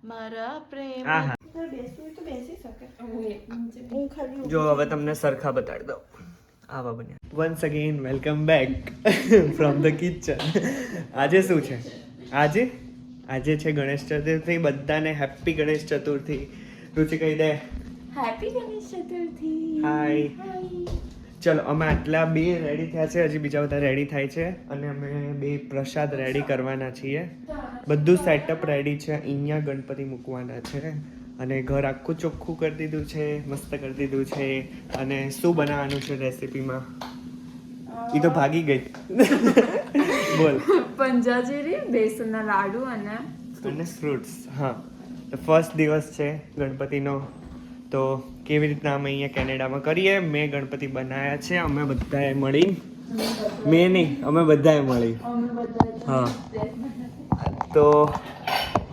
મારા પ્રેમ બેસવું તો બેસી શકે. હું ખાલી જો હવે તમને સરખા બતાડી દઉં. આવા બન્યા. Once again welcome back from the kitchen. આજે શું છે? આજે છે ગણેશ ચતુર્થી. બધાને હેપી ગણેશ ચતુર્થી. રુચિ કહી દે હેપી ગણેશ ચતુર્થી. હાય. ચલો અમે આટલા બે રેડી થયા છે, હજી બીજા બધા રેડી થાય છે અને અમે બે પ્રસાદ રેડી કરવાના છીએ. બધું સેટઅપ રેડી છે. અહીંયા ગણપતિ મૂકવાના છે અને ઘર આખું ચોખ્ખું કરી દીધું છે, મસ્ત કરી દીધું છે. અને શું બનાવવાનું છે રેસીપીમાં? એ તો ભાગી ગઈ. બોલ. પંજાજીરી, બેસનના લાડુ અને ફ્રૂટ્સ. હા, તો ફર્સ્ટ દિવસ છે ગણપતિનો. તો કેવી રીતના અમે અહીંયા કેનેડામાં કરીએ. મેં ગણપતિ બનાવ્યા છે અમે બધાએ મળી. મેં નહીં, અમે બધાએ મળી. હા, તો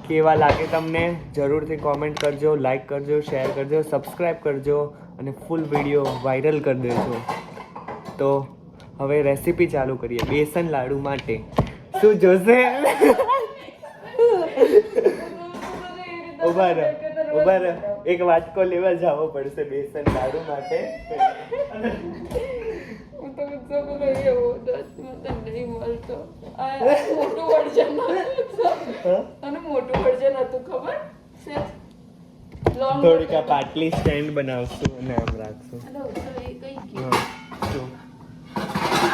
કેવા લાગે તમને જરૂરથી કોમેન્ટ કરજો, લાઈક કરજો, શેર કરજો, સબસ્ક્રાઈબ કરજો અને ફૂલ વિડીયો વાયરલ કરી દેજો. તો હવે રેસીપી ચાલુ કરીએ. બેસન લાડુ માટે શું જોશે? ઉભા રહો. એક વાટકો લેવા જવો પડશે બેસન લાડુ માટે. થોડીક આ પાટલી સ્ટેન્ડ બનાવશું અને આમ રાખશું.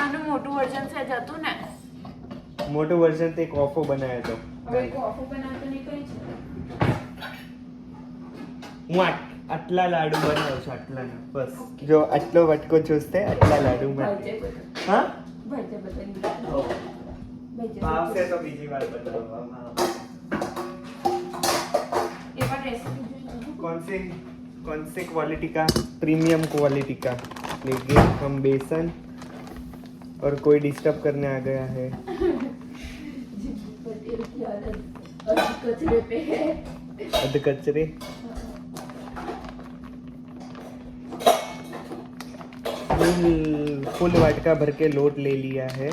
આનું મોટું વર્ઝન છે જતું ને. મોટું વર્ઝન તે કોફો બનાવ્યો હતો. હવે કોફી બનાવતો નહીં કઈ છે. હું આટલા લાડુ બનાવું છું. આટલા બસ. જો આટલો વટકો જોશે આટલા લાડુ હા આવશે તો બીજી વાર બતાવવામાં. कौन से क्वालिटी का? प्रीमियम क्वालिटी का लेंगे हम बेसन. और कोई डिस्टर्ब करने आ गया है. अध कचरे. फुल वाटका भर के लोट ले लिया है.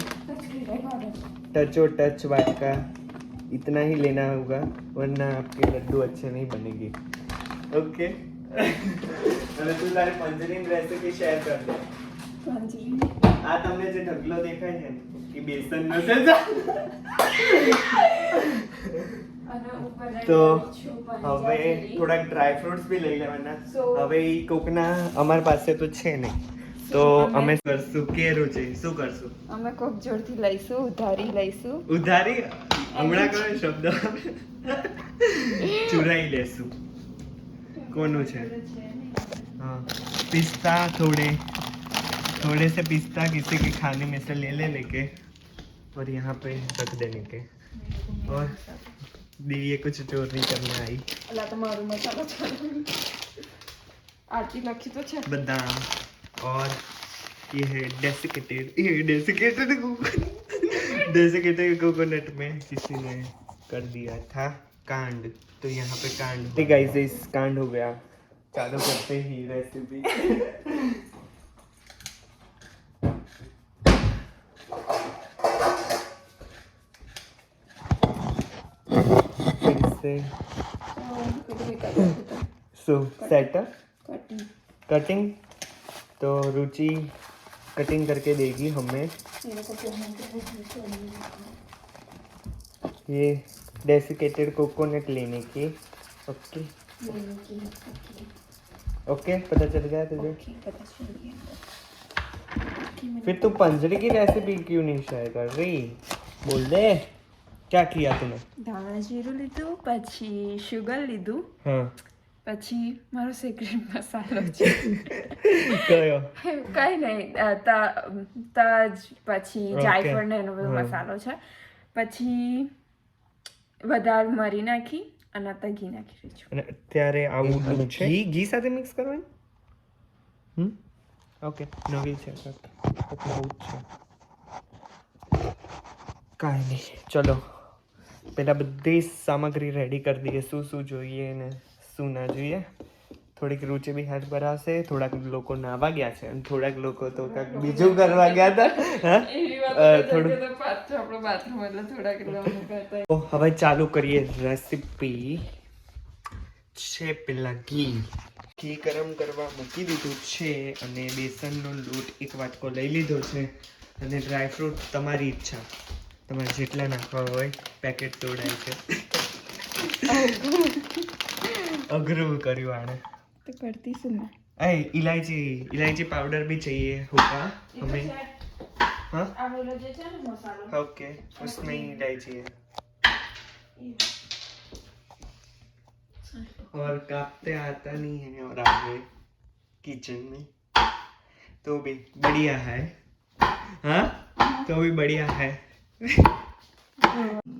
टचो टच वाटका इतना ही लेना होगा वरना आपके लड्डू अच्छे नहीं बनेंगे. ओके. અને તું તારે પંજરીની રેસીપી શેર કર દે. પંજરી આ તમને જે ઢગલો દેખાય છે ને એ બેસનનો છે. તો હવે થોડાક ડ્રાય ફ્રૂટ્સ બી લઈ લેવાના. હવે એ કોકના અમારી પાસે તો છે નહીં, તો અમે કરશું કે રુચિ શું કરશું? અમે કોક જોડથી લઈશું, ઉધારી લઈશું. ઉધારી હમણાં કયો શબ્દ? ચુરાઈ લેશું. કોનું છે? हाँ, पिस्ता थोड़े से पिस्ता किसी के खाने में से ले लेके और यहाँ पे रख देने के. और दीदी कुछ चोर नहीं करना आई. अल्लाह तुम्हारू मसाला आरती लखी तो है. बादाम और ये है डेसिकेटेड कोकोनट में किसी ने कर दिया था कांड. तो यहाँ पे कांड. गाइस इस कांड हो गया. चालू करते ही रेसिपी. फिर से सो सेटअप कटिंग. तो रुचि कटिंग करके देगी हमें. ये डेसिकेटेड कोकोनट लेने की. ओके ओके पता चल गया तुझे? पता चल गया. फिर तू पंजरी की रेसिपी क्यों नहीं शेयर कर रही? बोल दे क्या किया तूने? ધાણા જીરું લીધું, પછી શુગર લીધું, हाँ પછી મારો સિક્રેટ મસાલો છે. કયો? કઈ નહીં, તજ, પછી જાયફળ ને એનો બધો મસાલો છે. પછી વધારે મરી નાખી અને आता ઘી નાખી રહી છું. અને અત્યારે આવું દૂધ છે. ઘી સાથે મિક્સ કરવાનું. ઓકે નવી છે આવું છે. કાંઈ નહીં, ચલો પહેલા બધી સામગ્રી રેડી કરી દઈએ. શું શું જોઈએ ને શું ના જોઈએ. થોડીક રુચિ બી હેલ્પ કરાવશે. થોડાક લોકો નાવા ગયા છે અને થોડાક લોકો તો કાંઈક બીજું કરવા ગયા હતા. થોડું હવે ચાલુ કરીએ રેસીપી. છે પેલા ઘી ગરમ કરવા મૂકી દીધું છે અને બેસનનો લોટ એક વાટકો લઈ લીધો છે અને ડ્રાયફ્રૂટ તમારી ઈચ્છા, તમારે જેટલા નાખવા હોય. પેકેટ તોડાય છે. અઘરું કર્યું આને તો કરતી શું મેં. इलायची पाउडर भी चाहिए होगा हमें. हाँ ओके, उसमें इलायची है और काटते आता नहीं है और आगे किचन में तो भी बढ़िया है. हाँ तो भी बढ़िया है.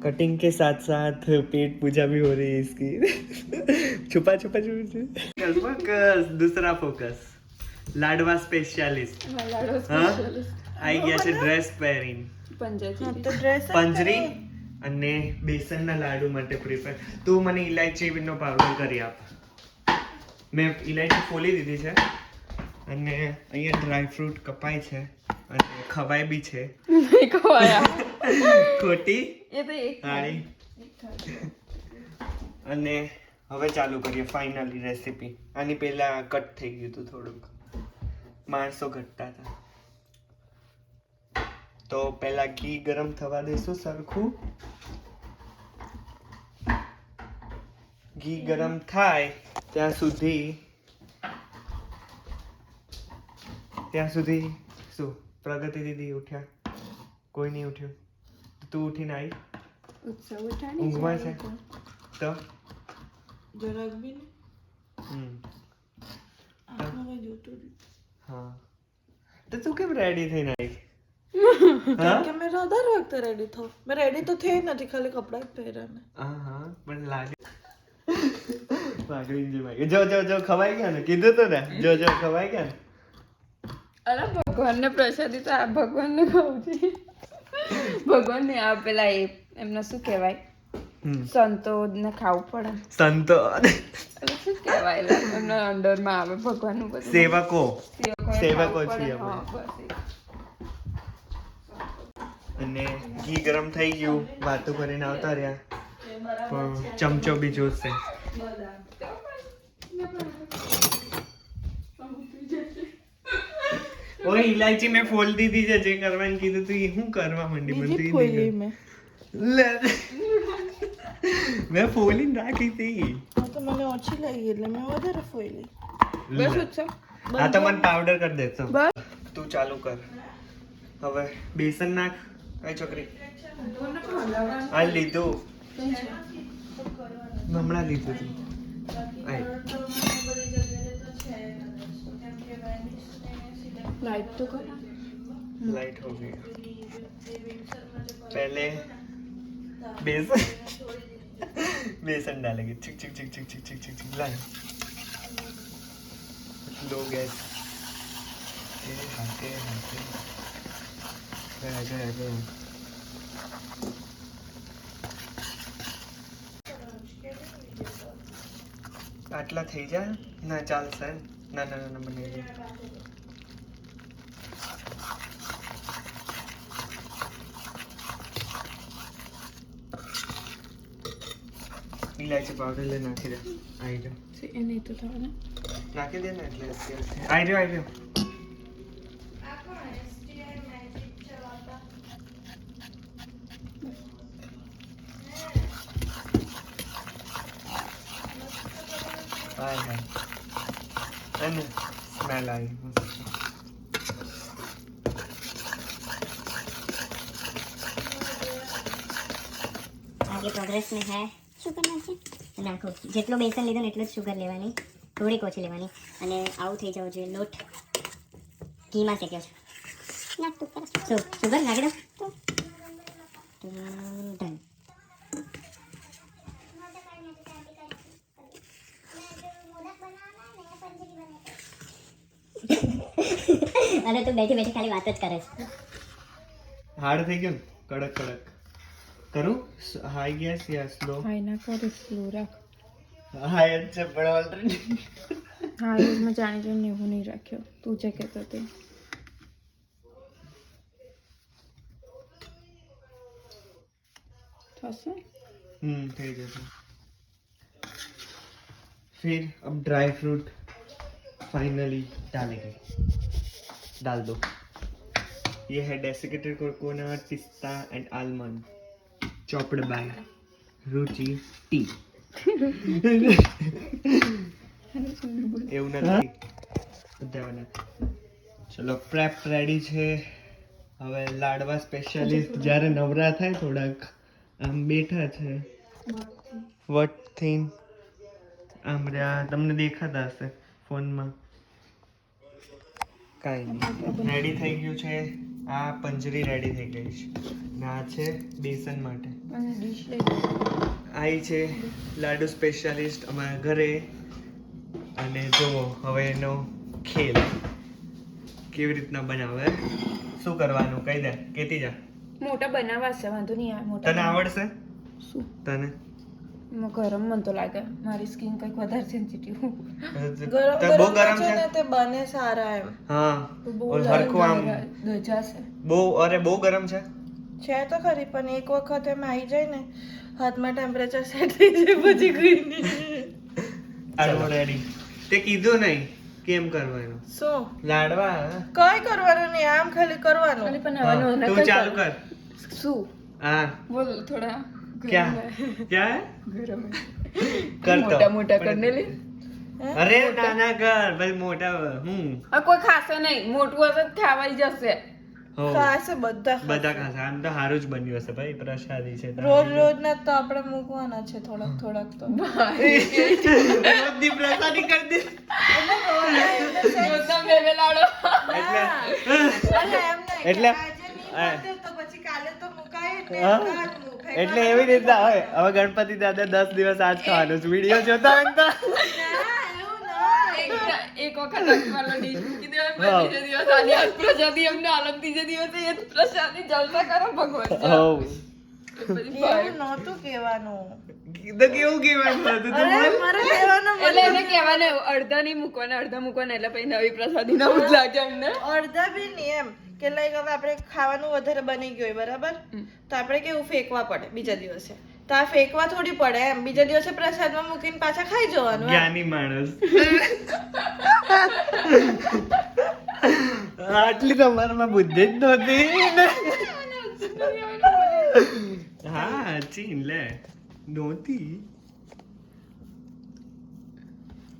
कटिंग के साथ साथ पेट पूजा भी हो रही है इसकी. छुपा फोकस, दूसरा फोकस. लाडवा स्पेशलिस्ट. हाँ आई ગયા છે ડ્રેસ પહેરીને. પંજરી અને બેસનના લાડુ માટે પ્રિપેર. તું મને ઇલાયચીનો પાવડર કરી આપ. મેં ઇલાયચી ફોલી દીધી છે અને અહીંયા ડ્રાય ફ્રૂટ કપાય છે અને ખવાય બી છે. ખોટી આણી. અને હવે ચાલુ કરીએ ફાઇનલી રેસીપી. આની પહેલા કટ થઈ ગયું હતું થોડુંક, માણસો ઘટતા હતા. તો પહેલા ઘી ગરમ થવા દેશું સરખું. ઘી ગરમ થાય ત્યાં સુધી શું પ્રગતિ દીદી ઉઠ્યા? કોઈ નહીં ઉઠ્યું. તું ઉઠીને આવી? ઊંઘમાં છે તો જરાક બી હા. તો તું કેમ રેડી થઈને આવી? કે મેં દર વખતે રેડી થાઉં. મેં રેડી તો થઈ નથી, ખાલી કપડાં જ પહેર્યા મેં. હા મને લાગે જો ખવાઈ ગયા ને, કીધું તો ને. જો ખવાઈ ગયા ને. અરે ભગવાનને પ્રસાદી તો આ ભગવાનને ખાવું છે. ભગવાનને આ પેલા એમને શું કહેવાય, સંતો ને ખાવું પડે. સંતો શું કહેવાય, એમના અંડરમાં આવે ભગવાનનું બધું. સેવકો છીએ અમે. અને ઘી ગરમ થઈ ગયું, વાતો કરીને આવતા રહ્યા. પણ ચમચો બી જોશે. ઓય ઇલાયચી મેં ફોલ દીધી છે. જે કરવાનું કીધું તું એ શું કરવા માંડી? બીજી ફોઈલી મેં ફોલી રાખી હતી. તો મને ઓછી લાગી એટલે મેં વધારે ફોઈલી. હા તો મને પાવડર કરી દેતો. તું ચાલુ કર હવે. બેસન નાખ. કઈ છોકરી આ લીધું હમણાં લીધું તું. लाइट तो कर. लाइट हो गई. पहले बेसन डालेंगे. चिक ला लो गैस. गया. આટલા થઈ જાય ના ચાલશે. ના બની જાય. ઇલાયચી પાવડર લે નાખી દે. આવી જાઓ. એ નહીં તો થવા ને નાખી દે ને એટલે આવી જાઓ. અને સ્મેલ આવી મસ્ત. आगे प्रोग्रेस में है. શું કરવાનું છે? નાખો. જેટલો બેસન લીધો ને એટલો જ શુગર લેવાની, થોડીક ઓછી લેવાની. અને આવું થઈ જવું જોઈએ. લોટ ઘીમાં શેક્યો છે. શુગર નાખી દો. ડન. અરે તું બેઠી બેઠી ખાલી વાત જ કરે છે. હાર્ડ થઈ ગયું. કડક કરું. હાઈ ગેસ યા સ્લો? હાઈ ના કરો, સ્લો રાખ. હાઈ જ છે પણ ઓલરેડી. હા એ મેં જાણી જોઈને એવું નહીં રાખ્યો. તું જે કહેતો તે. થશે. થઈ જશે. फिर अब ड्राई फ्रूट फाइनली डालेंगे, डाल दो। ये है डेसिकेटेड कोकोनट, पिस्ता and almond, chopped by Ruchi टी। એવું નથી બધાના. ચલો પ્રેપ રેડી છે. હવે લાડવા સ્પેશિયાલિસ્ટ જ્યારે નવરા થાય થોડાક આમ બેઠા છે વટથી આમ રહ્યા, તમને દેખાતા હશે ફોનમાં. કાંઈ નહીં, રેડી થઈ ગયું છે. આ પંજરી રેડી થઈ ગઈ છે ને આ છે બેસન માટે. આવી છે લાડુ સ્પેશિયાલિસ્ટ અમારા ઘરે. અને જુઓ હવે એનો ખેલ કેવી રીતના બનાવે. શું કરવાનું કહી દે, કેતી જા. મોટા બનાવવા છે, વાંધો નહીં આવે. મોટા તને આવડશે? શું તને ગરમ મન તો લાગે, મારી સ્કિન કંઈક વધારે સેન્સિટિવ. બહુ ગરમ છે ને તે બને સારા એમ. હા ઓર હરખું આમ દજાશે બહુ, અરે બહુ ગરમ છે. છે તો ખરી, પણ એક વખત એમ આવી જાય ને હાથમાં ટેમ્પરેચર સેટ થઈ જાય પછી કઈ નહીં. આડો રેડી. તે કીધું નહીં કેમ કરવાનું. શું લાડવા કઈ કરવાનું નહીં, આમ ખાલી કરવાનું. ખાલી બનાવવાનું તું ચાલુ કર. શું હા બોલ થોડા क्या क्या है ગરમ कर तो મોટા મોટા કરને લે. अरे नाना कर भाई मोटा આ કોઈ ખાશે નહીં, મોટું હશે તો ખાવાઈ જશે. हो ખાશે બધા બધા ખાશે. આમ તો સારું જ બન્યું હશે ભાઈ, પ્રસાદી છે. રોજ રોજ ના તો આપણે મૂકવાના છે થોડાક થોડાક તો. રોજની પ્રસાદી કરી દે. રોજના બે બે લાડો. એટલે અરે એમ નહીં એટલે આજે નહીં મૂકે તો પછી કાલે તો મુકાય એટલે હા? કાલ મૂકે. એટલે એવી રીતના હોય. હવે ગણપતિ દાદા 10 દિવસ આજ ખાવાનું છે. વિડીયો જોતા હોય ને તો ના, એવું નહીં. એક વખત અખબારનો ડીશ મૂકી દેવાય, બીજે દિવસ આની આ પ્રસાદી એમને આલમ, ત્રીજે દિવસે એ જ પ્રસાદી જલસા કરો ભગવાન. હોવ પછી એવું નહોતું કહેવાનું. તો કેવું કહેવાનું હતું તું અરે બોલ. મારે કહેવાનું એટલે એને કહેવાને અડધા નહીં મૂકવાના, અડધા મૂકવાના, એટલે પછી નવી પ્રસાદી ના જ લાગે અમને. અડધા બી નહીં એમ કે લાઈક હવે આપણે ખાવાનું વધારે બની ગયું હોય બરાબર, તો આપણે કેવું ફેંકવા પડે બીજા દિવસે. તો આ ફેંકવા થોડી પડે એમ, બીજા દિવસે પ્રસાદમાં મૂકીને પાછા ખાઈ જવાનું એમ. જ્ઞાની માણસ. આટલી તમારામાં બુદ્ધિ જ નહોતી. હા ચીન લે નહોતી.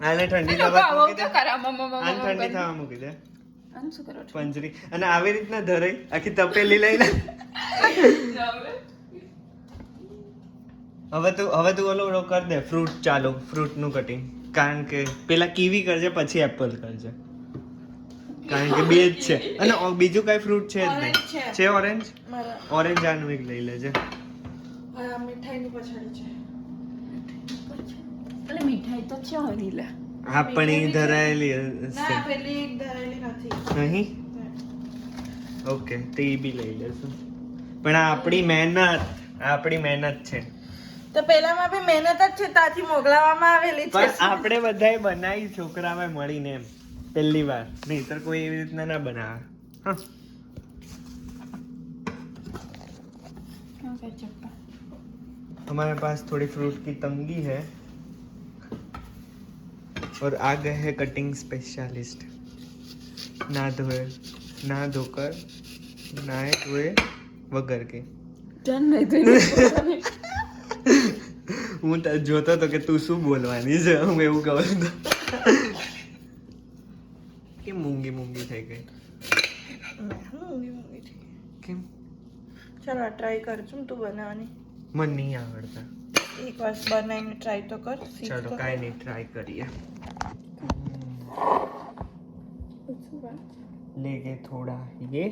આને ઠંડી થવા આવો મૂકી દે. તો ખરા મમ્મા આને મમ્મા ઠંડી થવા મૂકી દે આમ શું કરો છો? પંજરી. અને આવી રીતના ધરાઈ આખી તપેલી લઈને. હવે તું ઓલો કર દે ફ્રૂટ. ચાલો ફ્રૂટ નું કટિંગ, કારણ કે પેલા કીવી કરજે પછી એપલ કરજે, કારણ કે બે જ છે. અને બીજું કઈ ફ્રૂટ છે જ Orange નહીં. છે. છે ઓરેન્જ? મારા ઓરેન્જ આનું એક લઈ લેજે. આ મીઠાઈની પછાડી છે. એટલે મીઠાઈ તો છે લે. હા પણ એ ધરાયેલી ના હશે પેલી એક ધરાયેલી નથી. નહીં. ઓકે તો એ બી લઈ લેશું. પણ આ આપણી મહેનત છે. તો પેલામાં બી મહેનત જ છે, ત્યાંથી મોકલાવવામાં આવેલી છે. પણ આપણે બધાએ બનાવી છોકરાઓએ મળીને એમ પહેલી વાર. નહીંતર કોઈ એવી રીતના ના બનાવે. હા हमारे पास थोड़ी फ्रूट की तंगी है और आ गए हैं कटिंग स्पेशलिस्ट. ना धोकर नहाए हुए वगैर के. હું જોતો તો કે તું શું બોલવાની છે, હું એવું કહું તો કે મૂંગી થઈ ગઈ. કેમ? ચાલો ટ્રાય કરજો તું બનાવવાની. મને નહીં આવડતા. એક વાર બનાવીને ટ્રાય તો કર. શીખ ચલો તો. કાંઈ નહીં, ટ્રાય કરીએ. लेंगे थोड़ा ये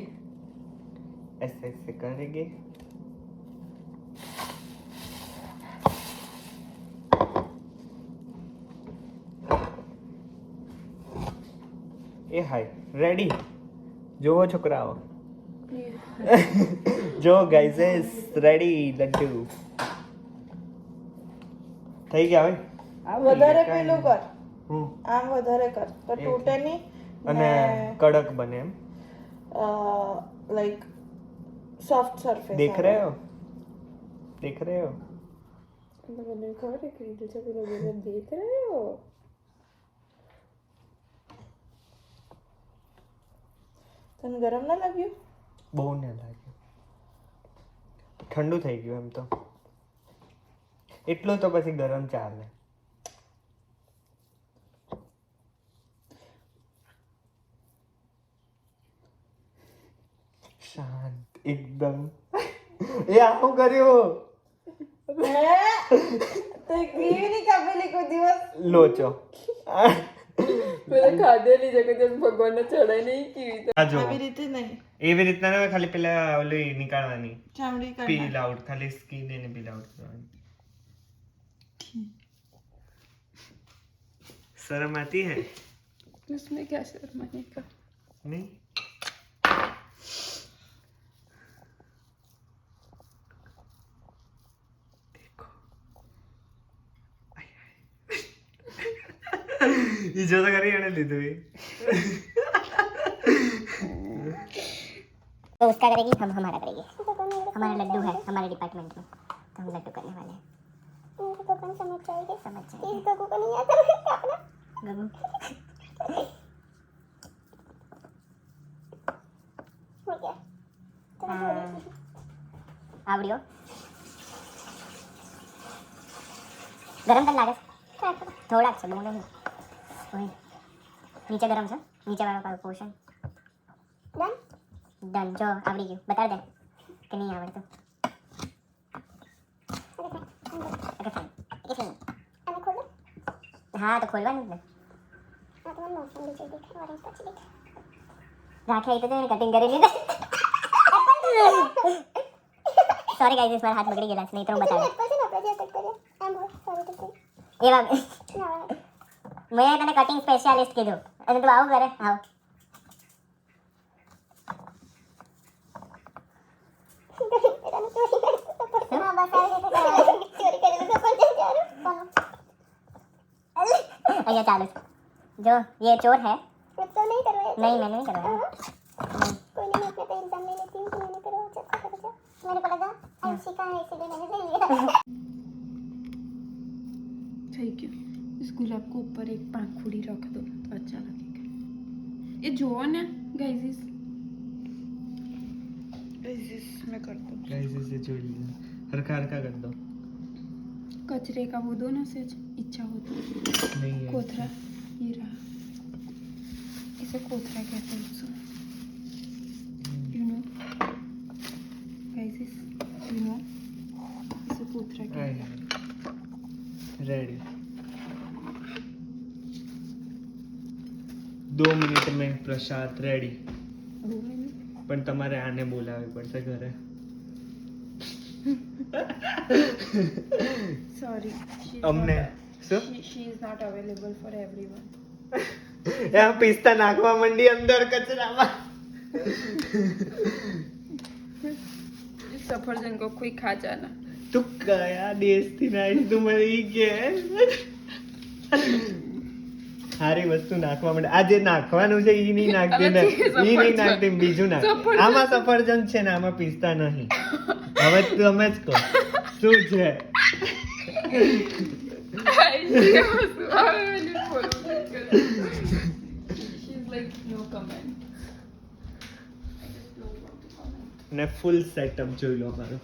ऐसे ऐसे करेंगे. એ હાય રેડી. જોવો છોકરાઓ, જો ગાઈઝ રેડી. લડ્ડુ થઈ ગયા હવે. વધારે પેલું કર, હું આમ વધારે કર તો તૂટે નહીં અને કડક બને એમ. Like soft surface. देख रहे हो? મને ખબર છે કે છે પેલો દેખ રહ્યો. તને ગરમ ના લાગ્યું? બહુ ને લાગ્યું, ઠંડુ થઈ ગયું એમ તો, એટલું તો પછી ગરમ ચાલે. શાંત એકદમ. એ આવું કર્યું તો કેવી ની કાપેલી કોઈ દિવસ? લોચો. પેલા ખાધેલી જગ્યાએ જેમ ભગવાનને ચડાઈ નહીં કેવી આ જો આવી રીતે નહીં, એવી રીતના ના ખાલી પેલા ઓલી નીકાળવાની, ચામડી કાઢ પીલ આઉટ, ખાલી સ્કિન એને પીલ આઉટ કરવાની. शर्म आती है? उसमें क्या शर्माने का? नहीं. देखो ये जो तो करी है લીધું એ. तो उसका करेगी, हम हमारा करेंगे. हमारा लड्डू है हमारे डिपार्टमेंट में, तो हम लड्डू करने वाले हैं. इनको कौन समझ जाएगी? समझ जाएगी. इस गगू को नहीं आता अपना गगू. हो गया. आवड़ियो गरम कर लागे थोड़ा છે બહુ નહીં. ઓય નીચે ગરમ છે, નીચે વાળો પોર્શન. Done done. જો આવડી ગયું, બતાડ દે કે નહીં આવડતું. हाँ तो खोलવાનું જ ને. રાખે તો કટિંગ કરી લીધા. સોરી ગાઈસ, મારા હાથ બગડી ગયેલા છે, નહીં તો હું બતાવું. એવા મેં તને કટિંગ સ્પેશિયાલિસ્ટ કીધું અને તું આવું કરે. આવ અહીંયા ચાલુ जो ये चोर है. तो नहीं करवाया? नहीं मैंने नहीं करवाया. कोई नहीं, मैं अपने पे एग्जाम ले लेती हूँ कि मैंने करवाया. अच्छा करवाया. मेरे को लगा ऐसी का है इसलिए मैंने ले लिया. થઈ ગયું. इस गुलाब को ऊपर एक पंखुड़ी रख दो तो अच्छा लगेगा. ये जो ना गाइस मैं करता हूँ. गाइस इसे जोड़ लिया, हरका हरका कर दो. कचरे का वो दो ना से इच्छा होती है. नहीं है कोथरा ये रहा, इसे कोथरा कहते हैं उसको. You know guys, you know इसे कोथरा कहते हैं. रेडी. 2 મિનિટ में प्रसाद रेडी. પણ તમારે આને બોલાવવી પડશે ઘરે. Sorry, અમને શું she is not available for everyone. એમ પિસ્તા નાખવા માંડી અંદર કચરામાં. इस सफरजन को कोई खा जाना. તું કયા દેશથી નાખી તું મને ઈ કે સારી વસ્તુ નાખવા માંડે. આ જે નાખવાનું છે ઈ નહીં નાખતી ને, ઈ નહીં નાખતી, બીજું નાખ. આમાં સફરજન છે ને આમાં પિસ્તા નહીં. હવે તમે જ કહો શું છે? She's like no comment. ને ફૂલ સેટઅપ જોઈ લો મારું.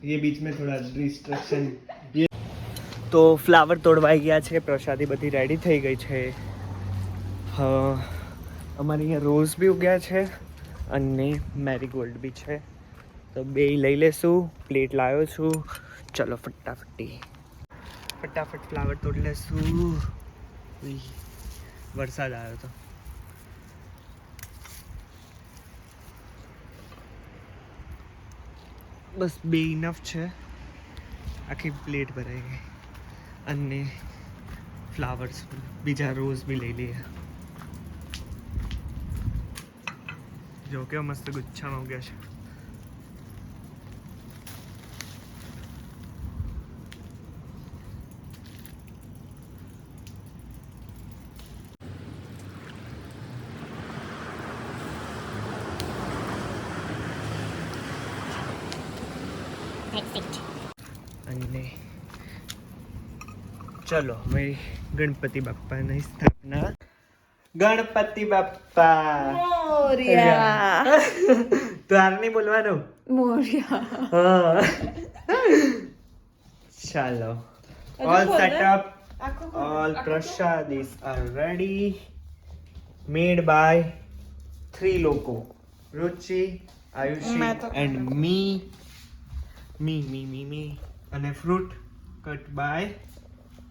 ये बीच में थोड़ा डिस्ट्रक्शन. ये તો ફ્લાવર તોડવાઈ ગયા છે, પ્રસાદી બધી રેડી થઈ ગઈ છે. અમારે અહીંયા રોઝ બી ઉગ્યા છે અને મેરીગોલ્ડ બી છે, તો બે લઈ લેશું. પ્લેટ લાવ્યો છું, ચલો ફટાફટ ફ્લાવર તોડી લેશું. વરસાદ આવ્યો તો બસ બે ઇનફ છે, આખી પ્લેટ ભરાઈ ગઈ. અને ફ્લાવર્સ બીજા રોઝ બી લઈ લઈએ. જો કેવા મસ્ત ગુચ્છામાં ઉગ્યા છે. અને ચલો હવે ગણપતિ બાપ્પાની સ્થાપના. ગણપતિ બાપ્પા મોરિયા. તાર નહીં બોલવાનું. મોરિયા. હા ચાલો. All set up. All prasadis are ready. Made by 3 લોકો. Ruchi, Ayushi and me. Me. અને fruit cut by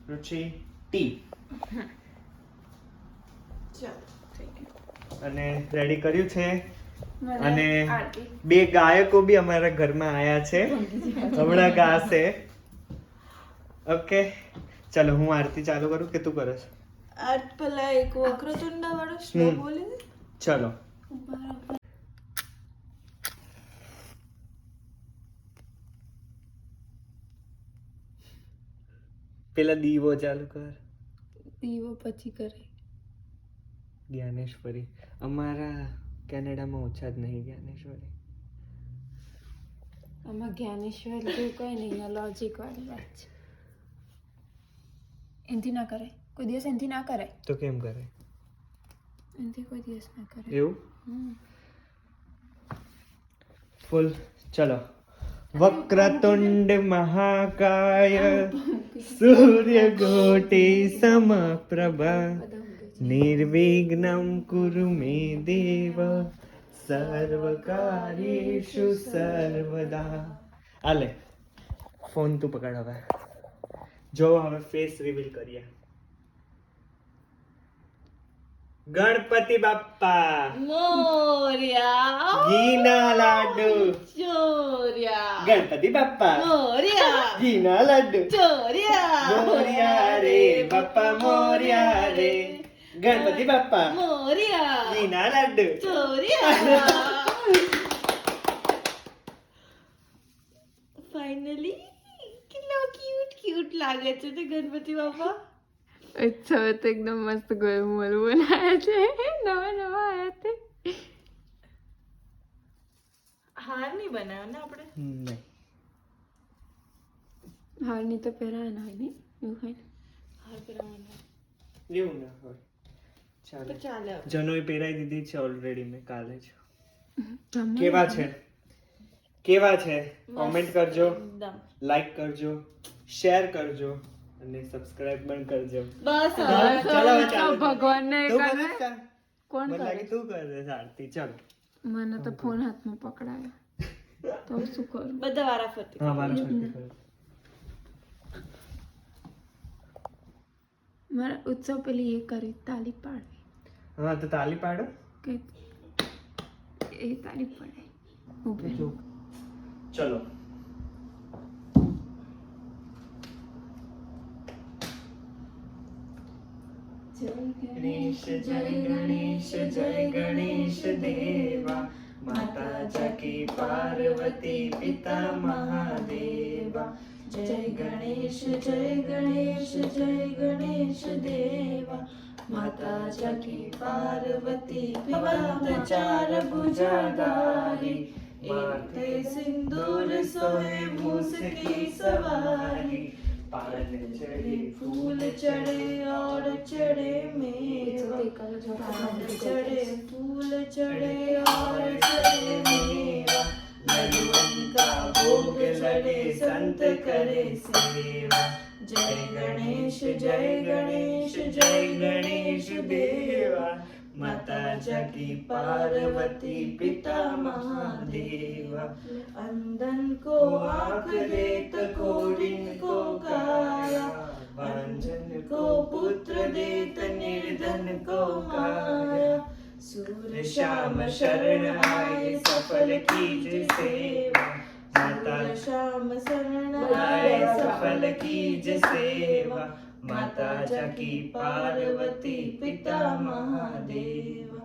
Ruchi tea. અને રેડી કર્યું છે. અને 2 ગાયકો બી અમારા ઘરમાં આયા છે. હમણાં ગાશે. ઓકે ચાલો હું આરતી ચાલુ કરું કે તું કરસ? આ પેલા એક વક્રતુંડ વાળો શ્લોક બોલી દે. ચલો. પેલા દીવો ચાલુ કર. દીવો પછી કરે. જ્ઞાનેશ્વરી અમારા કેનેડામાં ઓછા જ નહીં જ્ઞાનેશ્વરી. આમાં જ્ઞાનેશ્વર જેવું કઈ નહીં, આ લોજિક વાળી વાત છે. એનથી ના કરે કોઈ દિવસ, એનથી ના કરે. તો કેમ કરે? એનથી કોઈ દિવસ ના કરે. એવું ફૂલ. ચલો. વક્રતુંડ મહાકાય સૂર્યકોટી સમપ્રભા નિર્વિઘ્નમ કુરુ મે દેવ સર્વકાર્યેષુ સર્વદા. આલે ફોન તું પકડ હવે. જો હવે ફેસ રિવીલ કરીએ. ગણપતિ બાપ્પા મોરિયા. ઘીના લાડુ. ચોરિયા. ગણપતિ બાપ્પા મોરિયા. ઘીના લાડુ. ચોરિયા. મોરિયા રે બાપ્પા મોરિયા રે. ગણપતિ બાપ્પા મોરિયા. ઘીના લાડુ. ચોરિયા. ફાઇનલી કેટલા ક્યુટ લાગે છે તે ગણપતિ બાપા. અચ્છા, હવે તો એકદમ મસ્ત ગોલમોલ બનાયા છે. નવા આયા તે. હાર નહીં બનાવ્યો ને આપણે. નહીં. હારની તો પહેરાય ના હોય ને એવું હોય ને. હાર પહેરવાનો એવું ના હોય. તો ચાલો. ચાલે. જનોય પહેરાઈ દીધી છે ઓલરેડી મેં કાલે જ. તમારે કેવા છે? કેવા છે? કોમેન્ટ કરજો, એકદમ. લાઈક કરજો, શેર કરજો અને સબસ્ક્રાઇબ પણ કરજો. બસ હા, હવે ચાલો હવે ચાલો. ભગવાનને તું કરે. કરે છે? કોણ મને કરે? લાગે તું કરે છે આરતી. ચાલો. મને તો ફોન હાથમાં પકડાયો તો શું કરું? બધા વારા ફરતી. હા મારા ફરતી કરો. મારા ઉત્સવ પેલી એ કરી તાલી પાડવી હા તો તાલી પાડો. કે એ તાલી પડે. હું પહેલું. ચલો. ગણેશ જય ગણેશ જય ગણેશ દેવા માતા જકી પાર્વતી પિતા મહાદેવા. જય ગણેશ જય ગણેશ જય ગણેશ દેવા માતા જકી પાર્વતી ભવંત ચાર ભુજાધારી માથે સિંદૂર સોએ મૂસકી સવારી પાન ચढ़े फूल चढ़े और चढ़े मेवा पान चढ़े फूल चढ़े और चढ़े मेवा लड्डुअन का भोग लगे संत करे सेवा. जय गणेश जय गणेश जय गणेश देवा माता जकी पार्वती पिता महादेवा. अंधन को आँख देत कोडिन को काया वंजन को पुत्र देत निर्धन को माया. सूर्य श्याम शरण आए सफल कीज सेवा माता श्याम शरण आए सफल कीज सेवा माता जकी पार्वती पिता महादेवा.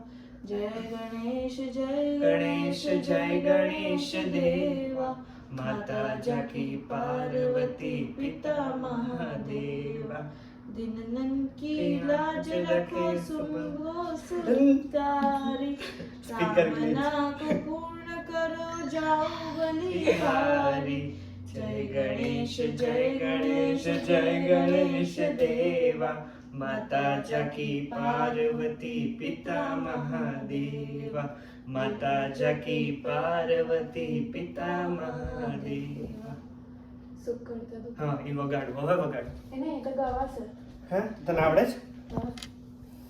जय गणेश जय गणेश देवा माता जकी पार्वती पिता महादेवा. दिननन की लाज रखो सुबह संस्कारी कामना को पूर्ण करो जाओ बलिहारी. જય ગણેશ જય ગણેશ દેવા માતા જાકી પાર્વતી પિતા મહાદેવા માતા જાકી પાર્વતી પિતા મહાદેવા. સુખ કરતા તો હા એ વગાડવું હવે વગાડ. એને એ તો ગાવાશે. હે તને આવડે છે? હા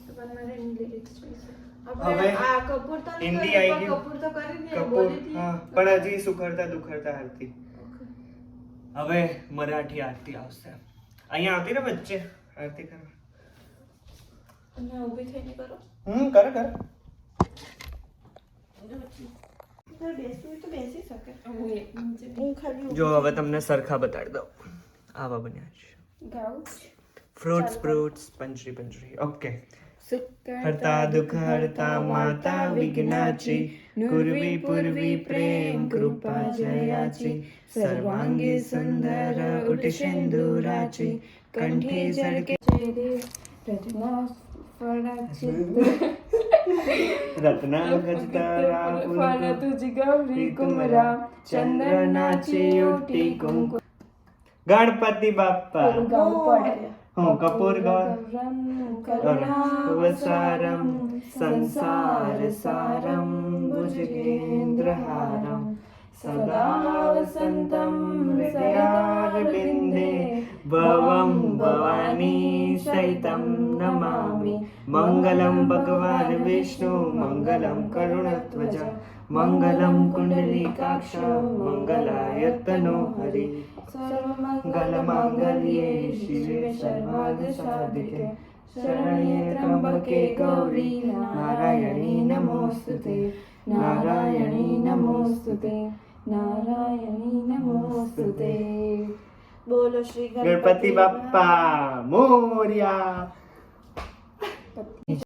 તો પણ મારે એની લિરિક્સ જોઈશે. આપણે હવે આ કપૂર તો નહીં હિન્દી કરી, આવી પણ ગયું. કપૂર તો કરી દે, કપૂર બોલી દે. હા પણ હજી સુખડતા દુખડતા આરતી. હવે મરાઠી આરતી આવશે. અહીંયા આવતી ને વચ્ચે આરતી કરવા. અને ઊભી થઈને કરો. કર કર. તારે બેસવું હોય તો બેસી શકે. હું ખાલી જો હવે તમને સરખા બતાડી દઉં. આવા બન્યા છે. ગાઉં ફ્રૂટ્સ પંજરી પંજરી. ઓકે. સુખ હરતા દુઃખ હરતા માતા વિઘ્નાચી કુર્વી પૂર્વી પ્રેમ કૃપા જયાચી સર્વાંગી સુંદર ઉટશેન્દુરાચી કંઠે ઝળકે રચના ફળાચી રત્ના ગજતારા ફળ તુજી ગૌરી કુમરા ચંદ્ર નાચી ઓટી કુમકુ ગણપતિ બાપ્પા ગાવું પડે હું કપૂર ગૌર કરુણાવસારમ સંસાર સારમ ભુજગેન્દ્રહારમ સદા વસંતમ હૃદયારવિંદે ભવમ ભવાની સહિતમ નમામિ મંગલમ ભગવાન વિષ્ણુ મંગલમ કરુણધ્વજ મંગલમ કુંડલીકાક્ષ મંગલાયતનો હરિ સર્વમંગલમાંગલ્યે શિવે સર્વાર્થ સાધિકે શરણ્યે ત્રંબકે ગૌરી નારાયણી નમોસ્તુતે નારાયણી નમોસ્તુતે નારાયણી નમોસ્તુતે. બોલો શ્રી ગણપતિ બાપ્પા મોર્યા.